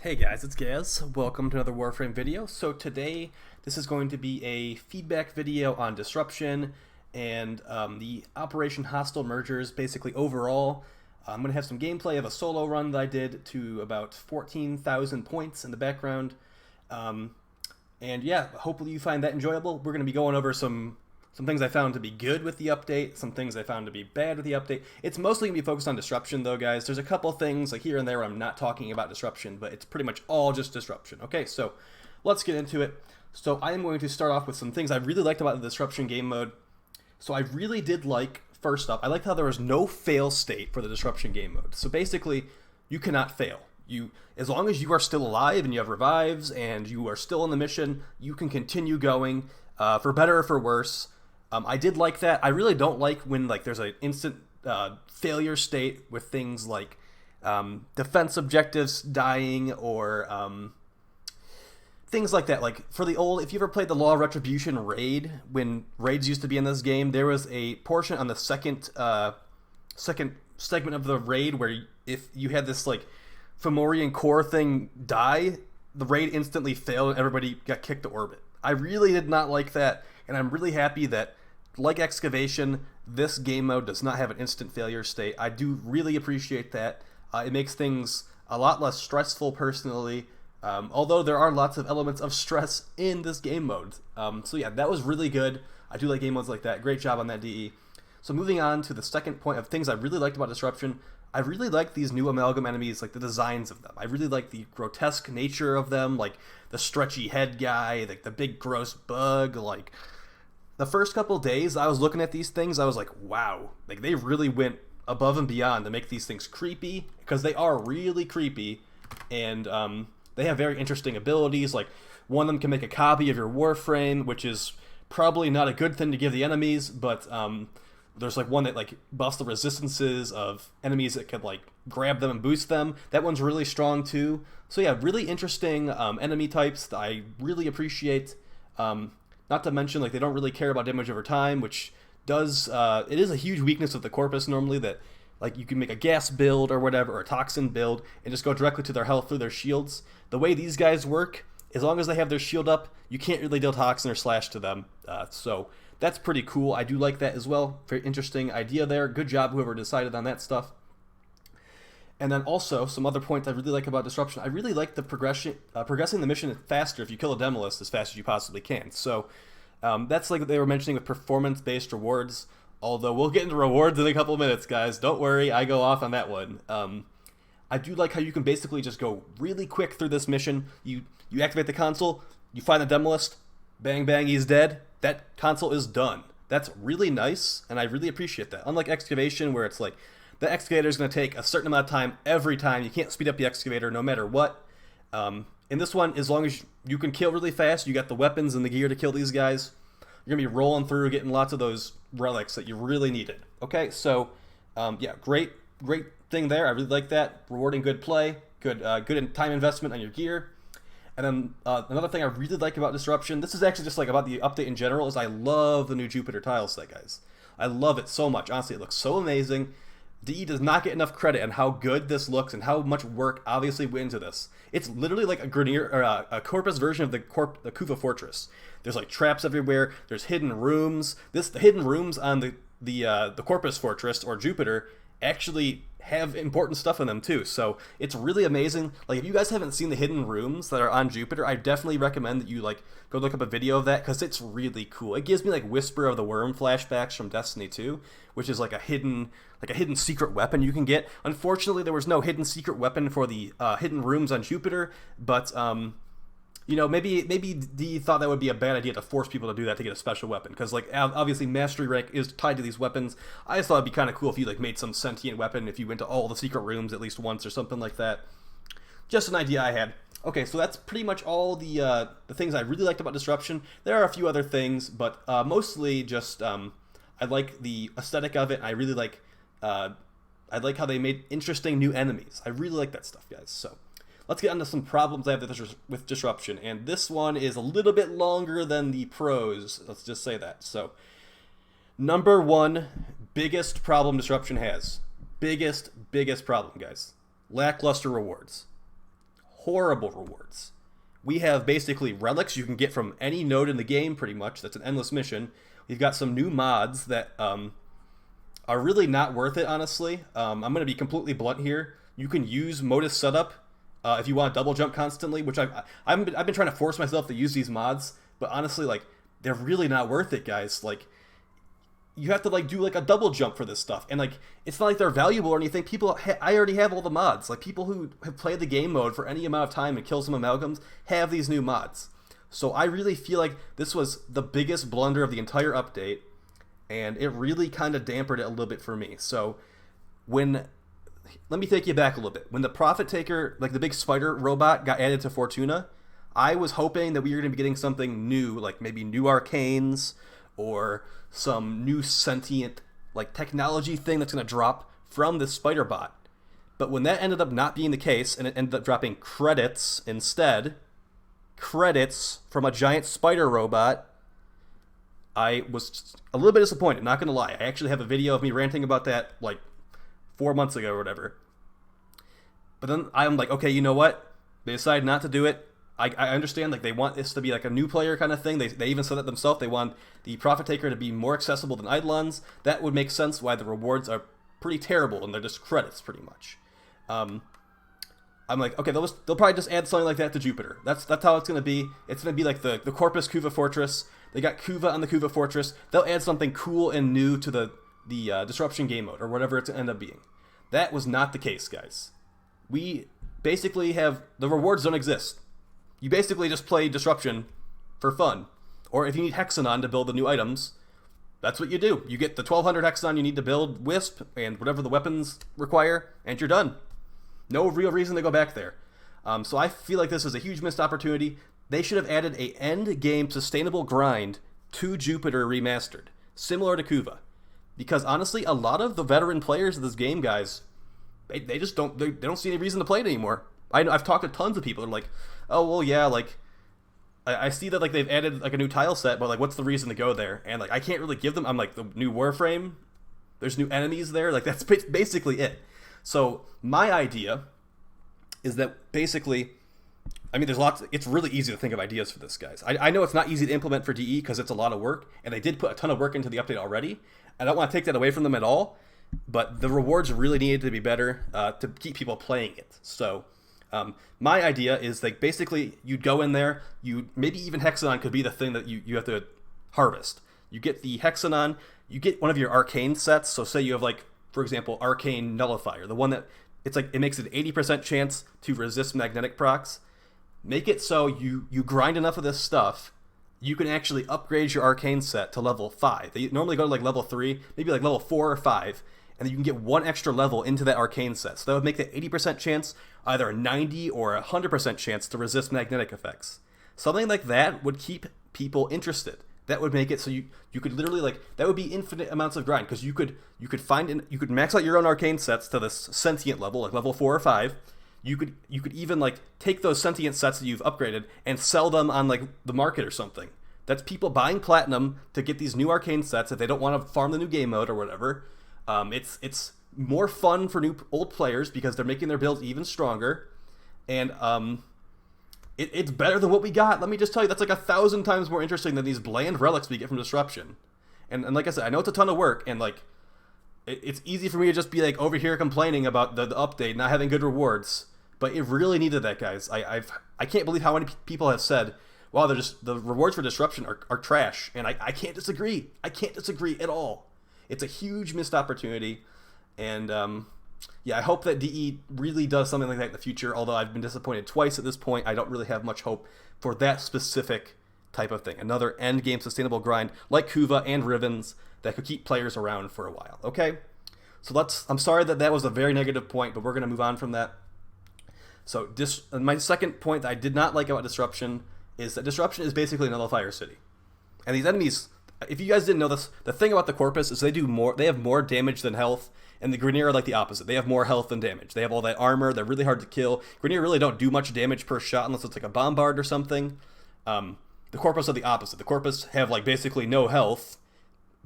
Hey guys, it's Gaz. Welcome to another Warframe video. So today, this is going to be a feedback video on disruption and the Operation Hostile Mergers, basically overall. I'm going to have some gameplay of a solo run that I did to about 14,000 points in the background. And yeah, hopefully you find that enjoyable. We're going to be going over some things I found to be good with the update, some things I found to be bad with the update. It's mostly going to be focused on disruption, though, guys. There's a couple things like here and there where I'm not talking about disruption, but it's pretty much all just disruption. Okay, so let's get into it. So I am going to start off with some things I really liked about the disruption game mode. So I really did like, first up, I liked how there was no fail state for the disruption game mode. So basically, you cannot fail. As long as you are still alive and you have revives and you are still in the mission, you can continue going, for better or for worse. I did like that. I really don't like when there's an instant failure state with things like defense objectives dying or things like that. Like for the old, if you ever played the Law of Retribution raid, when raids used to be in this game, there was a portion on the second segment of the raid where if you had this like Fomorian core thing die, the raid instantly failed and everybody got kicked to orbit. I really did not like that, and I'm really happy that, like Excavation, this game mode does not have an instant failure state. I do really appreciate that. It makes things a lot less stressful personally, although there are lots of elements of stress in this game mode. So yeah, that was really good. I do like game modes like that. Great job on that, DE. So moving on to the second point of things I really liked about Disruption, I really like these new Amalgam enemies, like the designs of them. I really like the grotesque nature of them, like the stretchy head guy, like the big gross bug. Like the first couple days I was looking at these things, I was like, wow, like they really went above and beyond to make these things creepy, because they are really creepy, and they have very interesting abilities. Like one of them can make a copy of your Warframe, which is probably not a good thing to give the enemies, but there's like one that like buffs the resistances of enemies that could like grab them and boost them. That one's really strong too. So yeah, really interesting enemy types that I really appreciate. Not to mention, like, they don't really care about damage over time, which does it is a huge weakness of the Corpus normally, that like you can make a gas build or whatever, or a toxin build, and just go directly to their health through their shields. The way these guys work, as long as they have their shield up, you can't really deal toxin or slash to them. So that's pretty cool. I do like that as well. Very interesting idea there. Good job whoever decided on that stuff. And then also, some other points I really like about Disruption, I really like the progressing the mission faster if you kill a Demolist as fast as you possibly can. So that's like what they were mentioning with performance-based rewards, although we'll get into rewards in a couple of minutes, guys. Don't worry, I go off on that one. I do like how you can basically just go really quick through this mission. You activate the console, you find the Demolist, bang bang, he's dead. That console is done. That's really nice, and I really appreciate that. Unlike Excavation, where it's like, the excavator is going to take a certain amount of time every time. You can't speed up the excavator no matter what. In this one, as long as you can kill really fast, you got the weapons and the gear to kill these guys, you're going to be rolling through, getting lots of those relics that you really needed. Okay, so yeah, great thing there. I really like that. Rewarding good play, good time investment on your gear. And then another thing I really like about Disruption, this is actually just like about the update in general, is I love the new Jupiter tile set, guys. I love it so much. Honestly, it looks so amazing. DE does not get enough credit on how good this looks and how much work obviously went into this. It's literally like a Grenier or a Corpus version of the Kuva Fortress. There's like traps everywhere. There's hidden rooms. The hidden rooms on the Corpus Fortress or Jupiter actually have important stuff in them too. So it's really amazing. Like if you guys haven't seen the hidden rooms that are on Jupiter, I definitely recommend that you like go look up a video of that, because it's really cool. It gives me like Whisper of the Worm flashbacks from Destiny 2, which is like a hidden secret weapon you can get. Unfortunately, there was no hidden secret weapon for the hidden rooms on Jupiter, but you know, maybe D thought that would be a bad idea to force people to do that to get a special weapon, because like obviously mastery rank is tied to these weapons. I just thought it'd be kind of cool if you like made some sentient weapon if you went to all the secret rooms at least once or something like that. Just an idea I had. Okay, so that's pretty much all the things I really liked about Disruption. There are a few other things, but mostly just I like the aesthetic of it. I really like I like how they made interesting new enemies. I really like that stuff, guys. So let's get into some problems I have with Disruption. And this one is a little bit longer than the pros. Let's just say that. So, number one, biggest problem Disruption has. Biggest problem, guys. Lackluster rewards. horrible rewards. We have basically relics you can get from any node in the game, pretty much. That's an endless mission. We've got some new mods that are really not worth it, honestly. I'm going to be completely blunt here. You can use Modus Setup if you want to double jump constantly, which I've been trying to force myself to use these mods, but honestly, like, they're really not worth it, guys. Like, you have to like do like a double jump for this stuff, and like it's not like they're valuable or anything. I already have all the mods. Like, people who have played the game mode for any amount of time and kill some amalgams have these new mods. So I really feel like this was the biggest blunder of the entire update, and it really kind of dampened it a little bit for me. So let me take you back a little bit. When the Prophet Taker, like the big spider robot, got added to Fortuna, I was hoping that we were going to be getting something new, like maybe new arcanes or some new sentient like technology thing that's going to drop from this spider bot. But when that ended up not being the case, and it ended up dropping credits instead, credits from a giant spider robot, I was a little bit disappointed, not going to lie. I actually have a video of me ranting about that like 4 months ago or whatever. But then I'm like, okay, you know what? They decided not to do it. I understand, like, they want this to be like a new player kind of thing. They even said that themselves. They want the Prophet Taker to be more accessible than Eidolons. That would make sense why the rewards are pretty terrible and they're just credits pretty much. I'm like, okay, they'll probably just add something like that to Jupiter. That's how it's going to be. It's going to be like the Corpus Kuva Fortress. They got Kuva on the Kuva Fortress. They'll add something cool and new to the Disruption game mode or whatever it's going to end up being. That was not the case, guys. We basically have, the rewards don't exist. You basically just play Disruption for fun. Or if you need Hexanon to build the new items, that's what you do. You get the 1200 Hexanon you need to build Wisp and whatever the weapons require, and you're done. No real reason to go back there. So I feel like this is a huge missed opportunity. They should have added a end game sustainable grind to Jupiter Remastered, similar to Kuva. Because honestly, a lot of the veteran players of this game, guys, they just don't see any reason to play it anymore. I've talked to tons of people that are like, oh, well, yeah, like, I see that, like, they've added, like, a new tile set, but, like, what's the reason to go there? And, like, I can't really give them, I'm like, the new Warframe, there's new enemies there, like, that's basically it. So, my idea is that, basically, I mean, it's really easy to think of ideas for this, guys. I know it's not easy to implement for DE because it's a lot of work, and they did put a ton of work into the update already. I don't want to take that away from them at all, but the rewards really needed to be better to keep people playing it. So, my idea is, like, basically you'd go in there, maybe even Hexanon could be the thing that you have to harvest. You get the Hexanon, you get one of your arcane sets. So say you have, like, for example, Arcane Nullifier, the one that it's like it makes an 80% chance to resist magnetic procs. Make it so you grind enough of this stuff, you can actually upgrade your arcane set to level 5. They normally go to like level 3, maybe like level 4 or 5, and then you can get one extra level into that arcane set. So that would make the 80% chance either a 90 or a 100% chance to resist magnetic effects. Something like that would keep people interested. That would make it so you could literally, like, that would be infinite amounts of grind, because you could max out your own arcane sets to this sentient level, like level 4 or 5. You could even, like, take those sentient sets that you've upgraded and sell them on, like, the market or something. That's people buying platinum to get these new arcane sets if they don't want to farm the new game mode or whatever. It's more fun for old players because they're making their builds even stronger, and it's better than what we got. Let me just tell you, that's like 1,000 times more interesting than these bland relics we get from Disruption. And like I said, I know it's a ton of work, and like it's easy for me to just be like over here complaining about the update not having good rewards, but it really needed that, guys. I can't believe how many people have said, wow, the rewards for Disruption are trash, and I can't disagree. I can't disagree at all. It's a huge missed opportunity, and yeah, I hope that DE really does something like that in the future, although I've been disappointed twice at this point. I don't really have much hope for that specific type of thing. Another endgame sustainable grind like Kuva and Rivens that could keep players around for a while, okay? So I'm sorry that was a very negative point, but we're going to move on from that. So my second point that I did not like about Disruption is that Disruption is basically a nullifier city. And these enemies, if you guys didn't know this, the thing about the Corpus is they have more damage than health, and the Grineer are like the opposite. They have more health than damage. They have all that armor, they're really hard to kill. Grineer really don't do much damage per shot unless it's like a bombard or something. The Corpus are the opposite. The Corpus have like basically no health,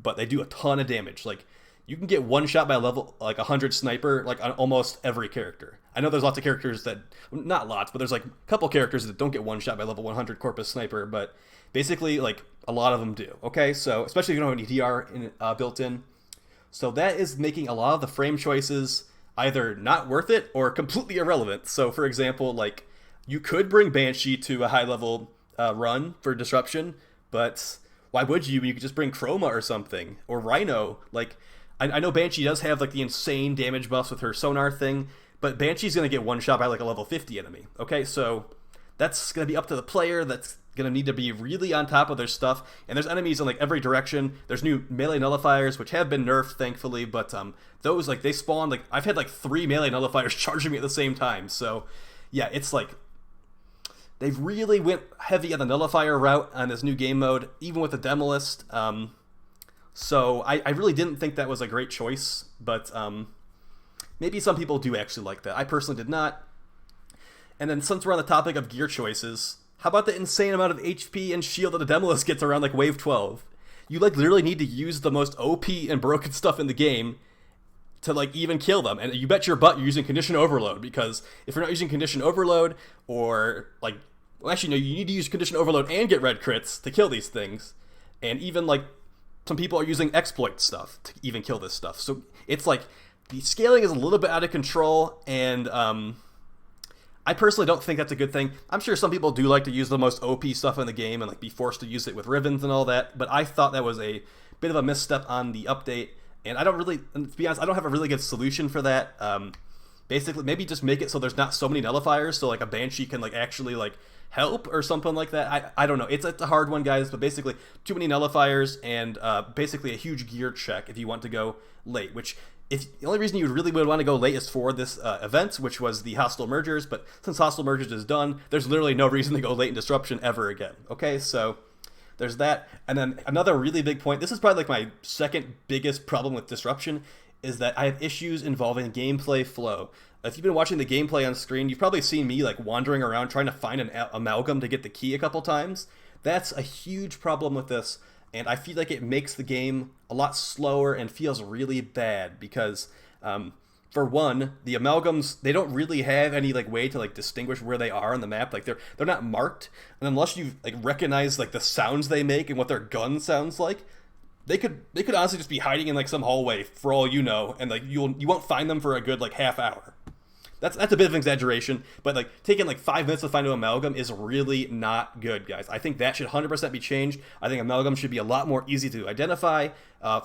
but they do a ton of damage. Like, you can get one shot by a level like 100 sniper like on almost every character. I know there's lots of characters that, not lots, but there's like a couple characters that don't get one shot by level 100 corpus sniper, but basically like a lot of them do. Okay, so especially if you don't have any DR built in. So that is making a lot of the frame choices either not worth it or completely irrelevant. So for example, like you could bring Banshee to a high level run for disruption, but why would you? You could just bring Chroma or something, or Rhino. Like I know Banshee does have like the insane damage buffs with her sonar thing, but Banshee's gonna get one shot by like a level 50 enemy. Okay, so that's gonna be up to the player. That's gonna need to be really on top of their stuff. And there's enemies in like every direction. There's new melee nullifiers which have been nerfed, thankfully, but those like they spawn like I've had like 3 melee nullifiers charging me at the same time. So yeah, it's like they've really went heavy on the nullifier route on this new game mode, even with the Demolist. So I really didn't think that was a great choice, but maybe some people do actually like that. I personally did not. And then since we're on the topic of gear choices, how about the insane amount of HP and shield that the Demolist gets around like wave 12? You like literally need to use the most OP and broken stuff in the game to like even kill them. And you bet your butt you're using Condition Overload, because if you're not using Condition Overload, or like, well actually no, you need to use Condition Overload and get red crits to kill these things. And even like some people are using exploit stuff to even kill this stuff. So it's like the scaling is a little bit out of control, and I personally don't think that's a good thing. I'm sure some people do like to use the most OP stuff in the game and like be forced to use it with ribbons and all that, but I thought that was a bit of a misstep on the update, and I don't really, to be honest, I don't have a really good solution for that. Basically, maybe just make it so there's not so many nullifiers, so like a Banshee can like actually like help or something like that. I don't know. It's a hard one, guys, but basically too many nullifiers and basically a huge gear check if you want to go late, which if the only reason you really would want to go late is for this event, which was the hostile mergers, but since hostile mergers is done, there's literally no reason to go late in disruption ever again. Okay, so there's that. And then another really big point, this is probably like my second biggest problem with disruption, is that I have issues involving gameplay flow. If you've been watching the gameplay on screen, you've probably seen me like wandering around trying to find an amalgam to get the key a couple times. That's a huge problem with this, and I feel like it makes the game a lot slower and feels really bad because, for one, the amalgams, they don't really have any like way to like distinguish where they are on the map. Like they're not marked, and unless you like recognize like the sounds they make and what their gun sounds like, they could honestly just be hiding in like some hallway for all you know, and like you won't find them for a good like half hour. That's a bit of an exaggeration, but like taking like 5 minutes to find an amalgam is really not good, guys. I think that should 100% be changed. I think amalgam should be a lot more easy to identify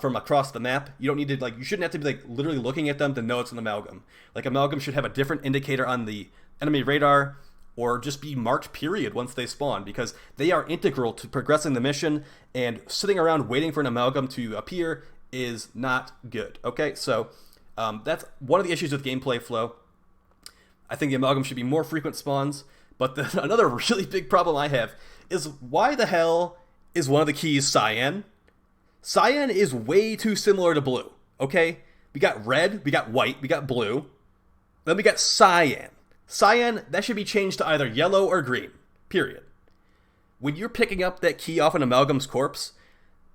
from across the map. You don't need to like, you shouldn't have to be like literally looking at them to know it's an amalgam. Like amalgam should have a different indicator on the enemy radar, or just be marked period once they spawn, because they are integral to progressing the mission, and sitting around waiting for an amalgam to appear is not good. Okay, so that's one of the issues with gameplay flow. I think the amalgam should be more frequent spawns, but another really big problem I have is why the hell is one of the keys cyan? Cyan is way too similar to blue, okay? We got red, we got white, we got blue, then we got cyan. Cyan, that should be changed to either yellow or green, period. When you're picking up that key off an amalgam's corpse,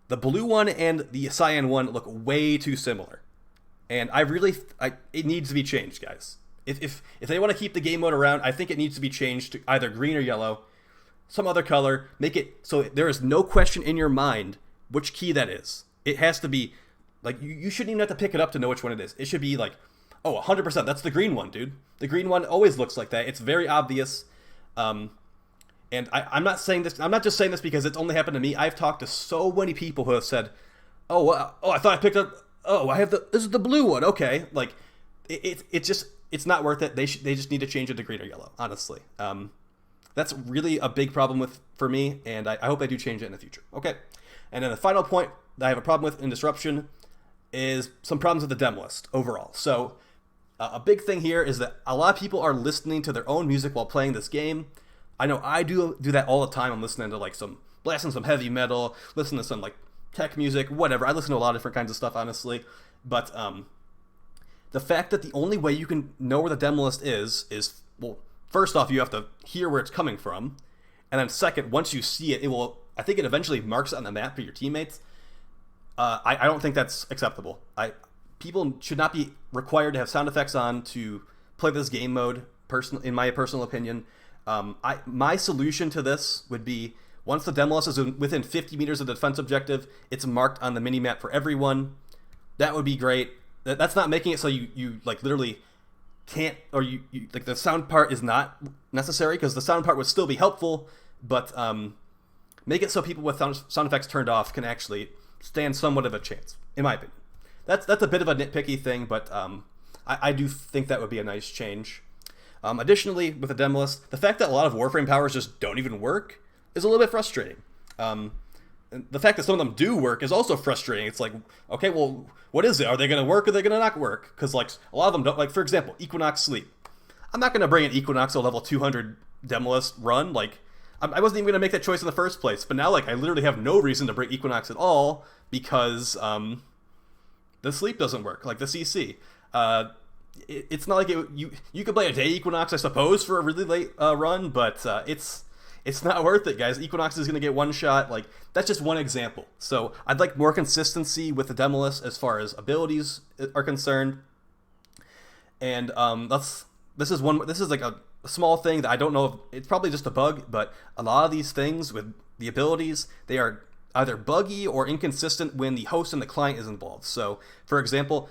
the blue one and the cyan one look way too similar. And it needs to be changed, guys. If they want to keep the game mode around, I think it needs to be changed to either green or yellow, some other color. Make it so there is no question in your mind which key that is. It has to be, like, you shouldn't even have to pick it up to know which one it is. It should be like, oh, 100%, that's the green one, dude. The green one always looks like that. It's very obvious. And I'm not saying this, I'm not just saying this because it's only happened to me. I've talked to so many people who have said, oh, I thought I picked up, this is the blue one, okay. Like, it's not worth it. They just need to change it to green or yellow, honestly. That's really a big problem for me, and I hope they do change it in the future. Okay, and then the final point that I have a problem with in Disruption is some problems with the Demolist overall. So a big thing here is that a lot of people are listening to their own music while playing this game. I know I do that all the time. I'm listening to like blasting some heavy metal, listening to some like tech music, whatever. I listen to a lot of different kinds of stuff, honestly, but the fact that the only way you can know where the Demolist is, well, first off, you have to hear where it's coming from. And then second, once you see it, I think it eventually marks it on the map for your teammates. I don't think that's acceptable. people should not be required to have sound effects on to play this game mode. In my personal opinion, my solution to this would be, once the Demolist is within 50 meters of the defense objective, it's marked on the minimap for everyone. That would be great. That's not making it so you like literally can't, or you like the sound part is not necessary, because the sound part would still be helpful, but make it so people with sound effects turned off can actually stand somewhat of a chance, in my opinion. That's a bit of a nitpicky thing, but I do think that would be a nice change. Additionally, with the Demolist, the fact that a lot of Warframe powers just don't even work is a little bit frustrating. The fact that some of them do work is also frustrating. It's like, okay, well, what is it? Are they going to work or are they going to not work? Because like a lot of them don't. Like, for example, Equinox Sleep. I'm not going to bring an Equinox to a level 200 Demolist run. Like, I wasn't even going to make that choice in the first place. But now, like, I literally have no reason to bring Equinox at all because the sleep doesn't work, like the CC. It's not like you could play a day Equinox, I suppose, for a really late run, but it's not worth it, guys. Equinox is going to get one shot. Like, that's just one example. So I'd like more consistency with the Demolist as far as abilities are concerned. And this is like a small thing that I don't know if it's probably just a bug, but a lot of these things with the abilities, they are either buggy or inconsistent when the host and the client is involved. So, for example,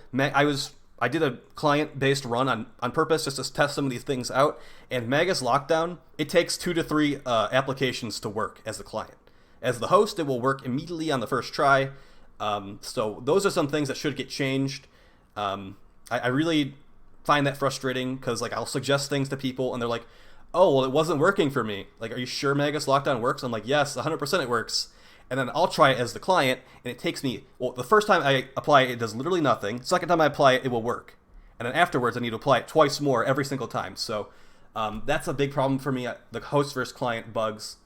I did a client-based run on purpose just to test some of these things out, and Magus Lockdown, it takes 2 to 3 applications to work as the client. As the host, it will work immediately on the first try. So those are some things that should get changed. I really find that frustrating, because like I'll suggest things to people and they're like, oh, well, it wasn't working for me. Like, are you sure Magus Lockdown works? I'm like, yes, 100% it works. And then I'll try it as the client, and it takes me, well, the first time I apply it, it does literally nothing. Second time I apply it, it will work. And then afterwards, I need to apply it twice more every single time. So that's a big problem for me, the host versus client bugs.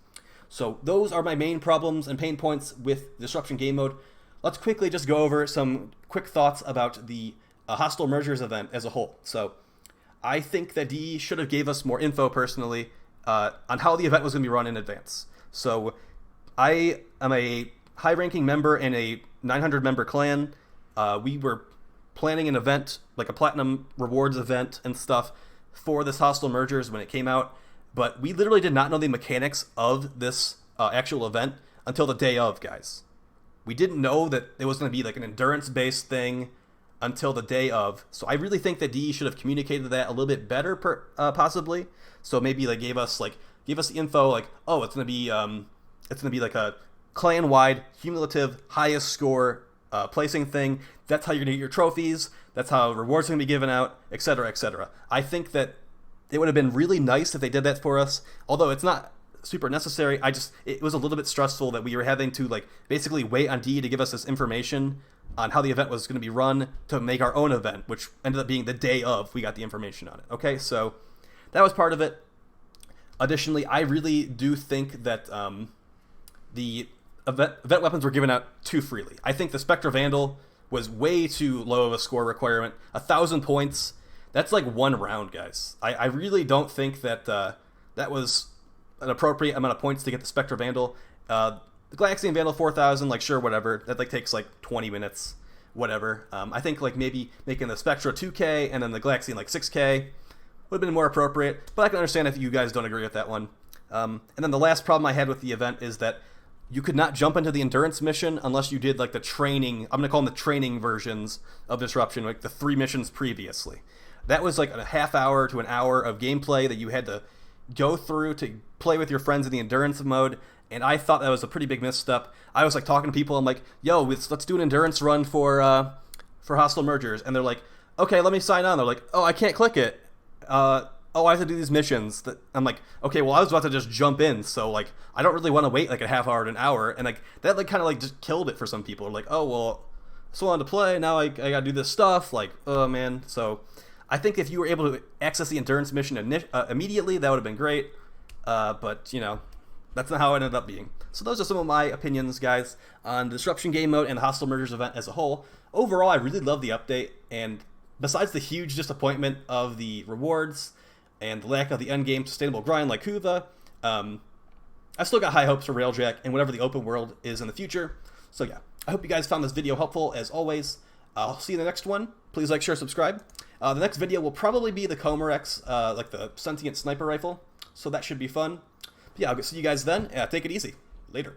So those are my main problems and pain points with Disruption Game Mode. Let's quickly just go over some quick thoughts about the Hostile Mergers event as a whole. So I think that DE should have gave us more info, personally, on how the event was going to be run in advance. So I am a high-ranking member in a 900-member clan. We were planning an event, like a Platinum Rewards event and stuff, for this Hostile Mergers when it came out, but we literally did not know the mechanics of this actual event until the day of, guys. We didn't know that it was going to be like an endurance-based thing until the day of. So I really think that DE should have communicated that a little bit better, possibly. So maybe like gave us the info, like, oh, it's going to be like a clan-wide, cumulative, highest score placing thing. That's how you're going to get your trophies. That's how rewards are going to be given out, etc., etc. I think that it would have been really nice if they did that for us. Although it's not super necessary, it was a little bit stressful that we were having to like basically wait on DE to give us this information on how the event was going to be run to make our own event, which ended up being the day of we got the information on it. Okay, so that was part of it. Additionally, I really do think that the event weapons were given out too freely. I think the Spectra Vandal was way too low of a score requirement. 1,000 points, that's like one round, guys. I really don't think that that was an appropriate amount of points to get the Spectra Vandal. The Galaxian Vandal 4,000, like, sure, whatever. That like takes like 20 minutes, whatever. I think like maybe making the Spectra 2K and then the Galaxian like 6K would have been more appropriate, but I can understand if you guys don't agree with that one. And then the last problem I had with the event is that you could not jump into the endurance mission unless you did like the training. I'm going to call them the training versions of Disruption, like the 3 missions previously. That was like a half hour to an hour of gameplay that you had to go through to play with your friends in the endurance mode, and I thought that was a pretty big misstep. I was like talking to people, I'm like, yo, let's do an endurance run for Hostile Mergers, and they're like, okay, let me sign on. They're like, oh, I can't click it. Oh, I have to do these missions. I'm like, okay, well, I was about to just jump in, so like, I don't really want to wait like a half hour to an hour, and like that like kind of like just killed it for some people. Like, oh well, I still wanted to play. Now I gotta do this stuff. Like, oh man. So I think if you were able to access the endurance mission immediately, that would have been great. But you know, that's not how it ended up being. So those are some of my opinions, guys, on the Disruption Game Mode and the Hostile Mergers event as a whole. Overall, I really love the update, and besides the huge disappointment of the rewards and the lack of the endgame sustainable grind like Kuva, I still got high hopes for Railjack and whatever the open world is in the future. So yeah, I hope you guys found this video helpful as always. I'll see you in the next one. Please like, share, subscribe. The next video will probably be the Comer-X, like the sentient sniper rifle, so that should be fun. But yeah, I'll see you guys then. Take it easy. Later.